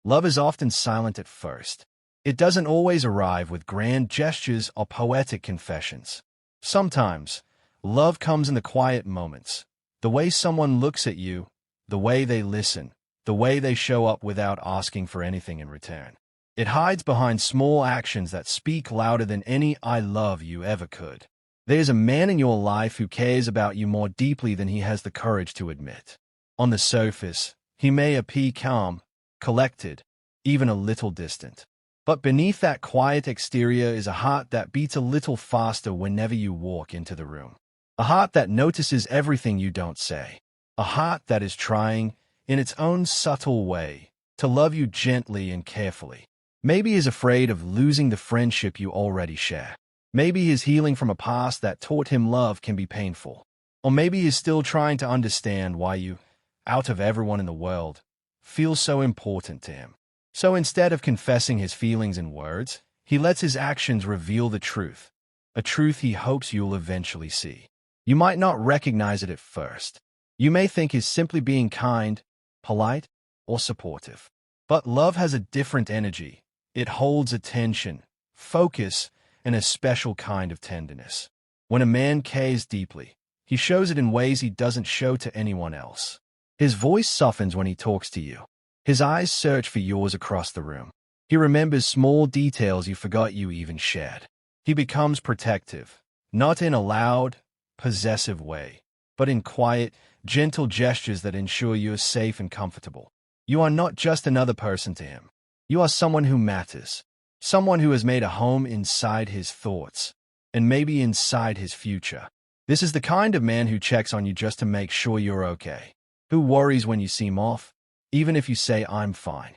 Love is often silent at first. It doesn't always arrive with grand gestures or poetic confessions. Sometimes, love comes in the quiet moments. The way someone looks at you, the way they listen, the way they show up without asking for anything in return. It hides behind small actions that speak louder than any "I love you" ever could. There's a man in your life who cares about you more deeply than he has the courage to admit. On the surface, he may appear calm, collected, even a little distant. But beneath that quiet exterior is a heart that beats a little faster whenever you walk into the room. A heart that notices everything you don't say. A heart that is trying, in its own subtle way, to love you gently and carefully. Maybe he's afraid of losing the friendship you already share. Maybe he's healing from a past that taught him love can be painful. Or maybe he's still trying to understand why you, out of everyone in the world, feel so important to him. So instead of confessing his feelings in words, he lets his actions reveal the truth, a truth he hopes you'll eventually see. You might not recognize it at first. You may think he's simply being kind, polite, or supportive. But love has a different energy. It holds attention, focus, and a special kind of tenderness. When a man cares deeply, he shows it in ways he doesn't show to anyone else. His voice softens when he talks to you. His eyes search for yours across the room. He remembers small details you forgot you even shared. He becomes protective, not in a loud, possessive way, but in quiet, gentle gestures that ensure you're safe and comfortable. You are not just another person to him. You are someone who matters, someone who has made a home inside his thoughts, and maybe inside his future. This is the kind of man who checks on you just to make sure you're okay, who worries when you seem off, even if you say "I'm fine,"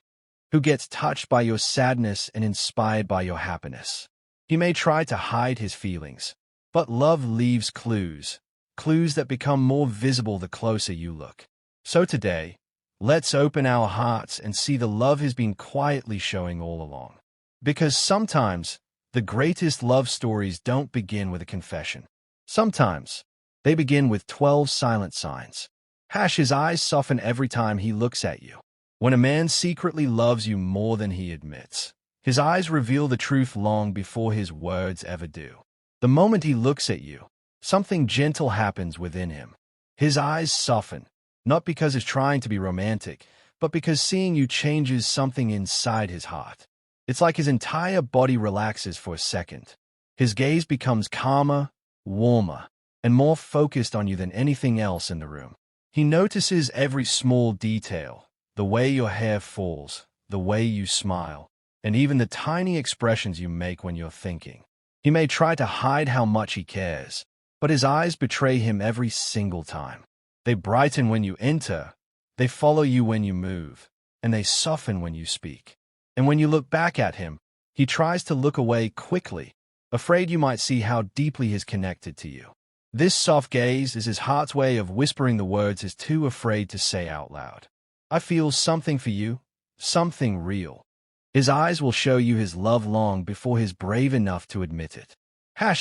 who gets touched by your sadness and inspired by your happiness. He may try to hide his feelings, but love leaves clues, clues that become more visible the closer you look. So today, let's open our hearts and see the love he's been quietly showing all along. Because sometimes, the greatest love stories don't begin with a confession. Sometimes, they begin with 12 silent signs. His eyes soften every time he looks at you. When a man secretly loves you more than he admits, his eyes reveal the truth long before his words ever do. The moment he looks at you, something gentle happens within him. His eyes soften, not because he's trying to be romantic, but because seeing you changes something inside his heart. It's like his entire body relaxes for a second. His gaze becomes calmer, warmer, and more focused on you than anything else in the room. He notices every small detail, the way your hair falls, the way you smile, and even the tiny expressions you make when you're thinking. He may try to hide how much he cares, but his eyes betray him every single time. They brighten when you enter, they follow you when you move, and they soften when you speak. And when you look back at him, he tries to look away quickly, afraid you might see how deeply he's connected to you. This soft gaze is his heart's way of whispering the words he's too afraid to say out loud. I feel something for you, something real. His eyes will show you his love long before he's brave enough to admit it.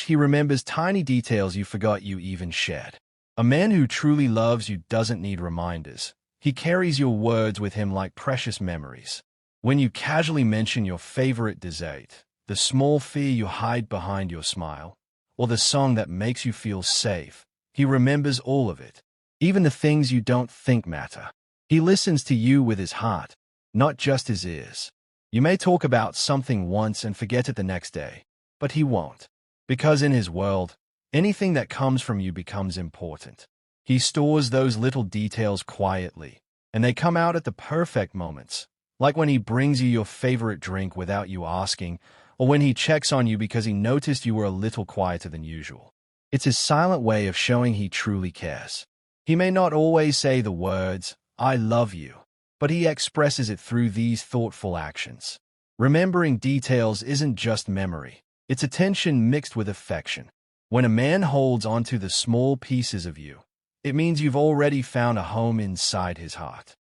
He remembers tiny details you forgot you even shared. A man who truly loves you doesn't need reminders. He carries your words with him like precious memories. When you casually mention your favorite dessert, the small fear you hide behind your smile, or the song that makes you feel safe, he remembers all of it, even the things you don't think matter. He listens to you with his heart, not just his ears. You may talk about something once and forget it the next day, but he won't. Because in his world, anything that comes from you becomes important. He stores those little details quietly, and they come out at the perfect moments, like when he brings you your favorite drink without you asking, or when he checks on you because he noticed you were a little quieter than usual. It's his silent way of showing he truly cares. He may not always say the words, "I love you," but he expresses it through these thoughtful actions. Remembering details isn't just memory. It's attention mixed with affection. When a man holds onto the small pieces of you, it means you've already found a home inside his heart.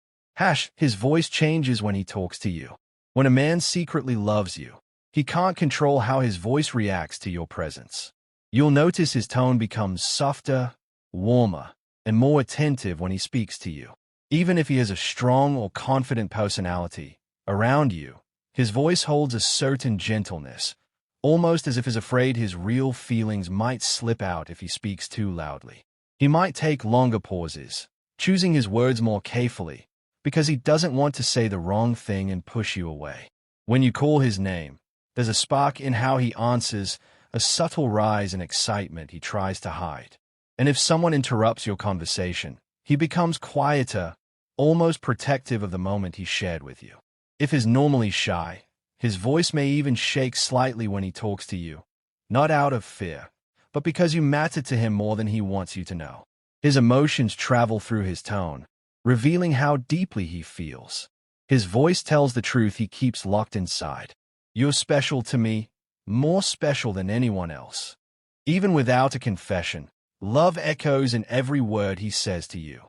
His voice changes when he talks to you. When a man secretly loves you, he can't control how his voice reacts to your presence. You'll notice his tone becomes softer, warmer, and more attentive when he speaks to you. Even if he has a strong or confident personality, Around you, his voice holds a certain gentleness, almost as if he's afraid his real feelings might slip out if he speaks too loudly. He might take longer pauses, choosing his words more carefully, because he doesn't want to say the wrong thing and push you away. When you call his name, there's a spark in how he answers, a subtle rise in excitement he tries to hide. And if someone interrupts your conversation, he becomes quieter, almost protective of the moment he shared with you. If he's normally shy, his voice may even shake slightly when he talks to you, not out of fear, but because you matter to him more than he wants you to know. His emotions travel through his tone, revealing how deeply he feels. His voice tells the truth he keeps locked inside. You're special to me, more special than anyone else. Even without a confession, love echoes in every word he says to you.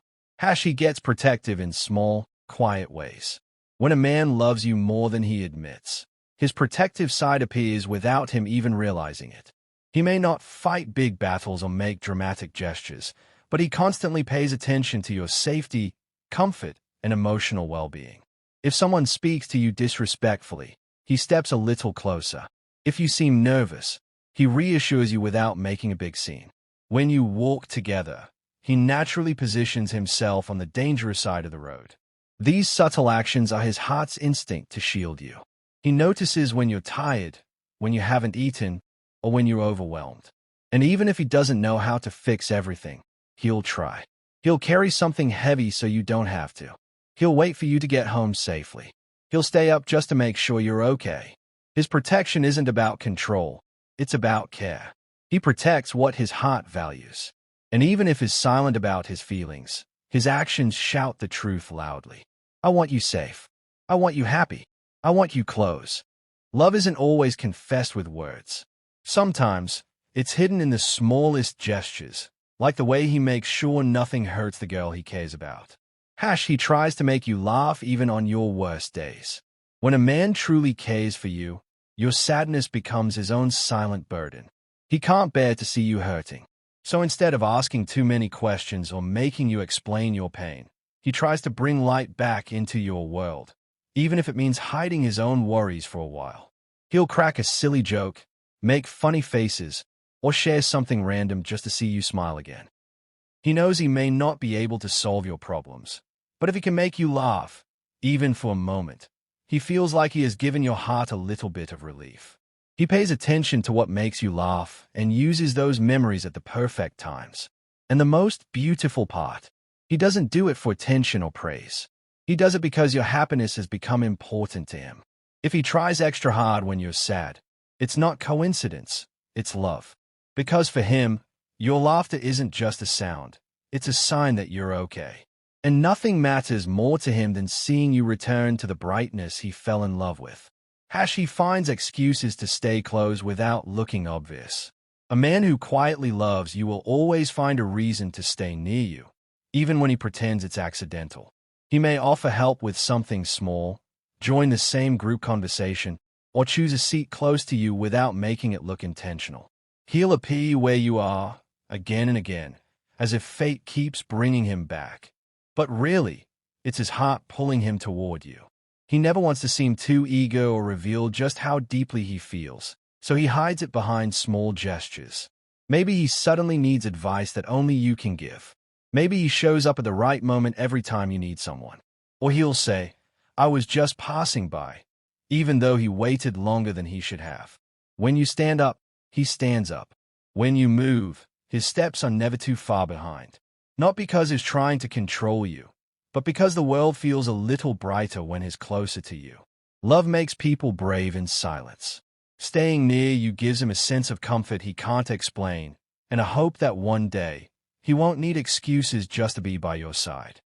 He gets protective in small, quiet ways. When a man loves you more than he admits, his protective side appears without him even realizing it. He may not fight big battles or make dramatic gestures, but he constantly pays attention to your safety, comfort, and emotional well-being. If someone speaks to you disrespectfully, he steps a little closer. If you seem nervous, he reassures you without making a big scene. When you walk together, he naturally positions himself on the dangerous side of the road. These subtle actions are his heart's instinct to shield you. He notices when you're tired, when you haven't eaten, or when you're overwhelmed. And even if he doesn't know how to fix everything, he'll try. He'll carry something heavy so you don't have to. He'll wait for you to get home safely. He'll stay up just to make sure you're okay. His protection isn't about control, it's about care. He protects what his heart values. And even if he's silent about his feelings, his actions shout the truth loudly. I want you safe. I want you happy. I want you close. Love isn't always confessed with words. Sometimes, it's hidden in the smallest gestures, like the way he makes sure nothing hurts the girl he cares about. He tries to make you laugh even on your worst days. When a man truly cares for you, your sadness becomes his own silent burden. He can't bear to see you hurting. So instead of asking too many questions or making you explain your pain, he tries to bring light back into your world, even if it means hiding his own worries for a while. He'll crack a silly joke, make funny faces, or share something random just to see you smile again. He knows he may not be able to solve your problems, but if he can make you laugh, even for a moment, he feels like he has given your heart a little bit of relief. He pays attention to what makes you laugh and uses those memories at the perfect times. And the most beautiful part, he doesn't do it for attention or praise. He does it because your happiness has become important to him. If he tries extra hard when you're sad, it's not coincidence, it's love. Because for him, your laughter isn't just a sound, it's a sign that you're okay. And nothing matters more to him than seeing you return to the brightness he fell in love with. He finds excuses to stay close without looking obvious. A man who quietly loves you will always find a reason to stay near you, even when he pretends it's accidental. He may offer help with something small, join the same group conversation, or choose a seat close to you without making it look intentional. He'll appear where you are, again and again, as if fate keeps bringing him back. But really, it's his heart pulling him toward you. He never wants to seem too eager or reveal just how deeply he feels, so he hides it behind small gestures. Maybe he suddenly needs advice that only you can give. Maybe he shows up at the right moment every time you need someone. Or he'll say, I was just passing by, even though he waited longer than he should have. When you stand up, he stands up. When you move, his steps are never too far behind. Not because he's trying to control you, but because the world feels a little brighter when he's closer to you. Love makes people brave in silence. Staying near you gives him a sense of comfort he can't explain, and a hope that one day, he won't need excuses just to be by your side.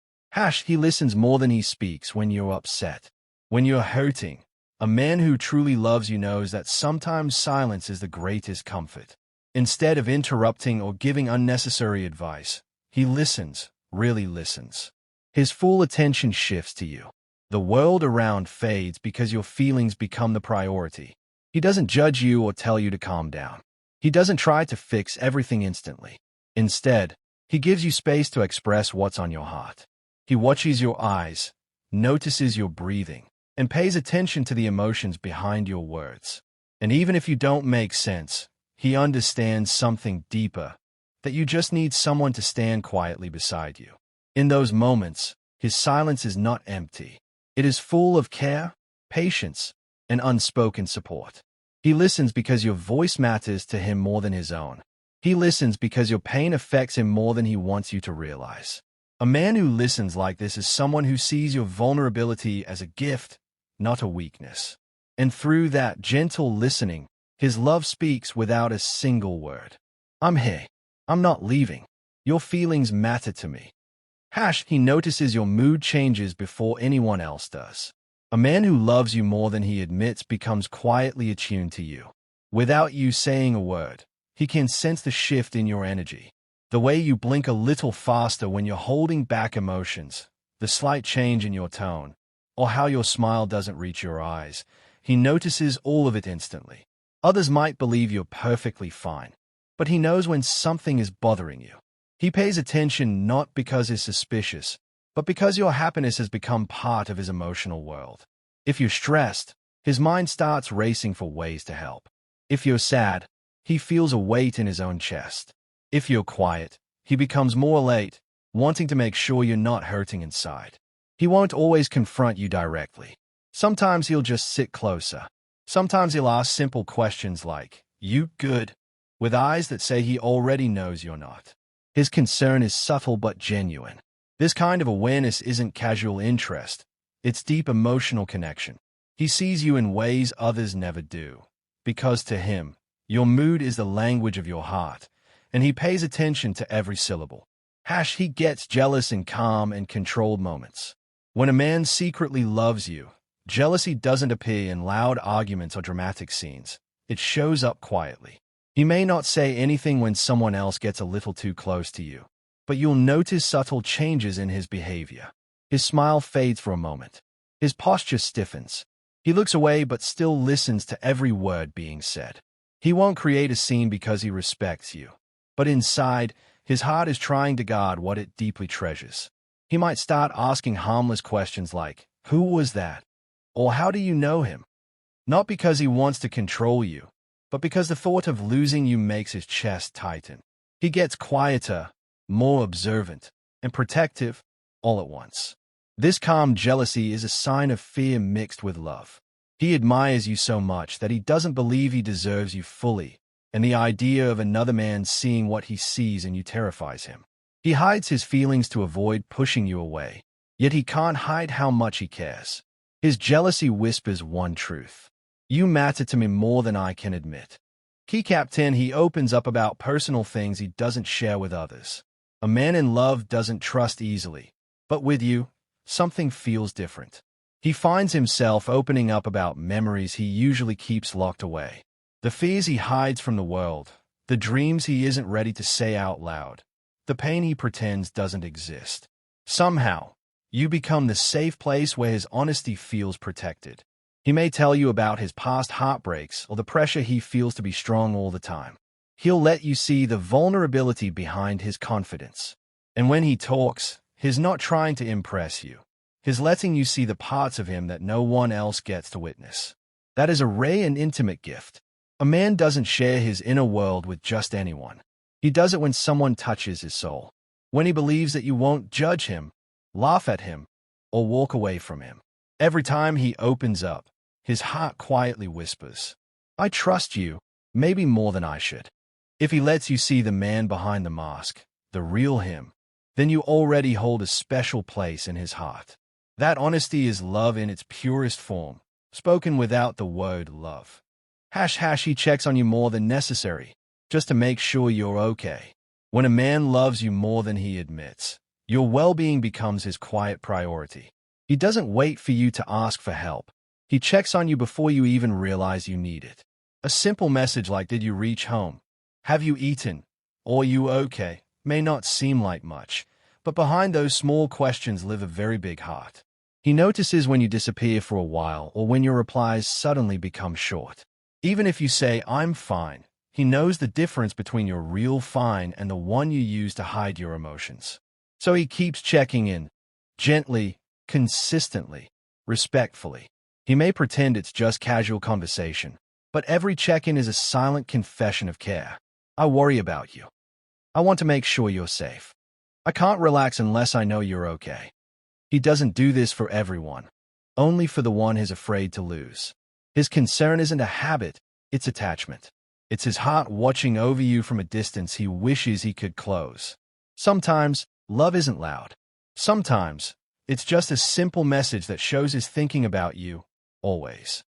He listens more than he speaks when you're upset. When you're hurting, a man who truly loves you knows that sometimes silence is the greatest comfort. Instead of interrupting or giving unnecessary advice, he listens, really listens. His full attention shifts to you. The world around fades because your feelings become the priority. He doesn't judge you or tell you to calm down. He doesn't try to fix everything instantly. Instead, he gives you space to express what's on your heart. He watches your eyes, notices your breathing, and pays attention to the emotions behind your words. And even if you don't make sense, he understands something deeper, that you just need someone to stand quietly beside you. In those moments, his silence is not empty. It is full of care, patience, and unspoken support. He listens because your voice matters to him more than his own. He listens because your pain affects him more than he wants you to realize. A man who listens like this is someone who sees your vulnerability as a gift, not a weakness. And through that gentle listening, his love speaks without a single word. I'm here. I'm not leaving. Your feelings matter to me. He notices your mood changes before anyone else does. A man who loves you more than he admits becomes quietly attuned to you. Without you saying a word, he can sense the shift in your energy. The way you blink a little faster when you're holding back emotions, the slight change in your tone, or how your smile doesn't reach your eyes. He notices all of it instantly. Others might believe you're perfectly fine, but he knows when something is bothering you. He pays attention not because he's suspicious, but because your happiness has become part of his emotional world. If you're stressed, his mind starts racing for ways to help. If you're sad, he feels a weight in his own chest. If you're quiet, he becomes more alert, wanting to make sure you're not hurting inside. He won't always confront you directly. Sometimes he'll just sit closer. Sometimes he'll ask simple questions like, "You good?" with eyes that say he already knows you're not. His concern is subtle but genuine. This kind of awareness isn't casual interest. It's deep emotional connection. He sees you in ways others never do, because to him, your mood is the language of your heart, and he pays attention to every syllable. He gets jealous in calm and controlled moments. When a man secretly loves you, jealousy doesn't appear in loud arguments or dramatic scenes. It shows up quietly. He may not say anything when someone else gets a little too close to you, but you'll notice subtle changes in his behavior. His smile fades for a moment. His posture stiffens. He looks away but still listens to every word being said. He won't create a scene because he respects you, but inside, his heart is trying to guard what it deeply treasures. He might start asking harmless questions like, "Who was that?" or "How do you know him?" Not because he wants to control you, but because the thought of losing you makes his chest tighten. He gets quieter, more observant, and protective all at once. This calm jealousy is a sign of fear mixed with love. He admires you so much that he doesn't believe he deserves you fully, and the idea of another man seeing what he sees in you terrifies him. He hides his feelings to avoid pushing you away, yet he can't hide how much he cares. His jealousy whispers one truth: "You matter to me more than I can admit." Keycap 10. He opens up about personal things he doesn't share with others. A man in love doesn't trust easily, but with you, something feels different. He finds himself opening up about memories he usually keeps locked away. The fears he hides from the world, the dreams he isn't ready to say out loud, the pain he pretends doesn't exist. Somehow, you become the safe place where his honesty feels protected. He may tell you about his past heartbreaks or the pressure he feels to be strong all the time. He'll let you see the vulnerability behind his confidence. And when he talks, he's not trying to impress you. He's letting you see the parts of him that no one else gets to witness. That is a rare and intimate gift. A man doesn't share his inner world with just anyone. He does it when someone touches his soul. When he believes that you won't judge him, laugh at him, or walk away from him. Every time he opens up, his heart quietly whispers, "I trust you, maybe more than I should." If he lets you see the man behind the mask, the real him, then you already hold a special place in his heart. That honesty is love in its purest form, spoken without the word love. He checks on you more than necessary, just to make sure you're okay. When a man loves you more than he admits, your well-being becomes his quiet priority. He doesn't wait for you to ask for help. He checks on you before you even realize you need it. A simple message like, "Did you reach home? Have you eaten? Or you okay?" may not seem like much, but behind those small questions live a very big heart. He notices when you disappear for a while or when your replies suddenly become short. Even if you say, "I'm fine," he knows the difference between your real fine and the one you use to hide your emotions. So he keeps checking in, gently, consistently, respectfully. He may pretend it's just casual conversation, but every check-in is a silent confession of care. I worry about you. I want to make sure you're safe. I can't relax unless I know you're okay. He doesn't do this for everyone, only for the one he's afraid to lose. His concern isn't a habit, it's attachment. It's his heart watching over you from a distance he wishes he could close. Sometimes, love isn't loud. Sometimes, it's just a simple message that shows he's thinking about you, always.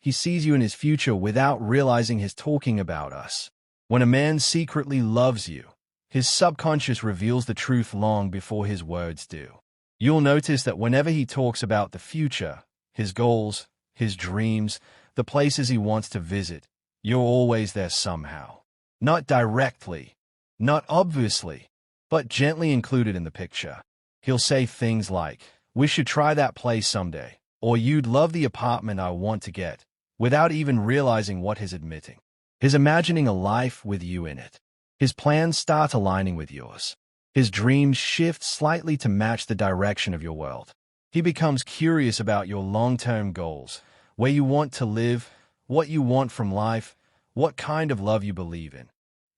He sees you in his future without realizing he's talking about us. When a man secretly loves you, his subconscious reveals the truth long before his words do. You'll notice that whenever he talks about the future, his goals, his dreams, the places he wants to visit, you're always there somehow. Not directly, not obviously, but gently included in the picture. He'll say things like, "We should try that place someday," or "You'd love the apartment I want to get," without even realizing what he's admitting. He's imagining a life with you in it. His plans start aligning with yours. His dreams shift slightly to match the direction of your world. He becomes curious about your long-term goals, where you want to live, what you want from life, what kind of love you believe in.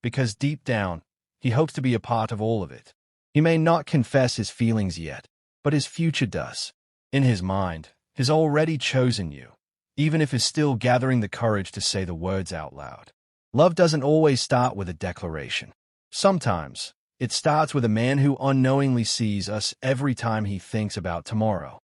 Because deep down, he hopes to be a part of all of it. He may not confess his feelings yet, but his future does. In his mind, he's already chosen you, even if he's still gathering the courage to say the words out loud. Love doesn't always start with a declaration. Sometimes, it starts with a man who unknowingly sees us every time he thinks about tomorrow.